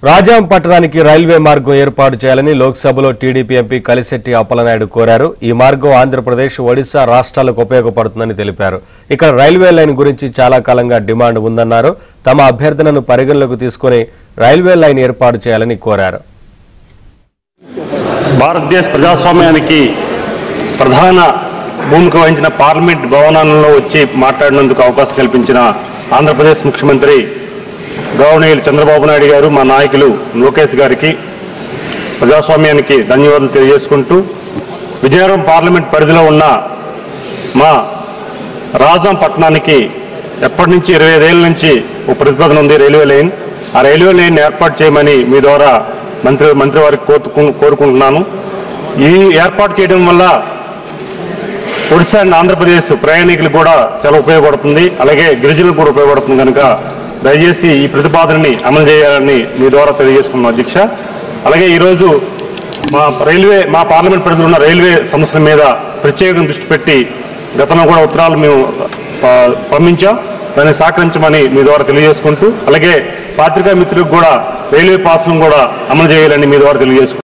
రాజాం పట్టణానికి రైల్వే మార్గం ఏర్పాటు చేయాలని లోక్సభలో టీడీపీ ఎంపీ కలిశెట్టి అప్పలనాయుడు కోరారు. ఈ మార్గం ఆంధ్రప్రదేశ్, ఒడిశా రాష్ట్రాలకు ఉపయోగపడుతుందని తెలిపారు. ఇక్కడ రైల్వే లైన్ గురించి చాలా కాలంగా డిమాండ్ ఉందన్నారు. తమ అభ్యర్థనను పరిగణలోకి తీసుకుని రైల్వే లైన్ ఏర్పాటు చేయాలని కోరారు. భారతదేశ ప్రజాస్వామ్యానికి ప్రధాన భూమిక వహించిన పార్లమెంట్ భవనంలో వచ్చి మాట్లాడినందుకు అవకాశం కల్పించిన ఆంధ్రప్రదేశ్ ముఖ్యమంత్రి గవర్నర్ చంద్రబాబు నాయుడు గారు, మా నాయకులు లోకేష్ గారికి ప్రజాస్వామ్యానికి ధన్యవాదాలు తెలియజేసుకుంటూ, విజయనగరం పార్లమెంట్ పరిధిలో ఉన్న మా రాజాం పట్టణానికి ఎప్పటి నుంచి 25 ఏళ్ల నుంచి ఒక ప్రతిపాదన ఉంది, రైల్వే లైన్. ఆ రైల్వే లైన్ ఏర్పాటు చేయమని మీ ద్వారా మంత్రి వారికి కోరుకుంటున్నాను. ఈ ఏర్పాటు చేయడం వల్ల ఒడిశా అండ్ ఆంధ్రప్రదేశ్ ప్రయాణికులకు కూడా చాలా ఉపయోగపడుతుంది, అలాగే గిరిజనులకు కూడా ఉపయోగపడుతుంది. కనుక దయచేసి ఈ ప్రతిపాదనని అమలు చేయాలని మీ ద్వారా తెలియజేసుకున్నాం అధ్యక్ష. అలాగే ఈరోజు మా పార్లమెంట్ పరిధిలో ఉన్న రైల్వే సమస్యల మీద ప్రత్యేకంగా దృష్టి పెట్టి గతంలో కూడా ఉత్తరాలు మేము పంపించాం. దాన్ని సహకరించమని మీ ద్వారా తెలియజేసుకుంటూ, అలాగే పాత్రికా మిత్రులకు కూడా రైల్వే పాస్లను కూడా అమలు చేయాలని మీ ద్వారా తెలియజేసుకుంటాం.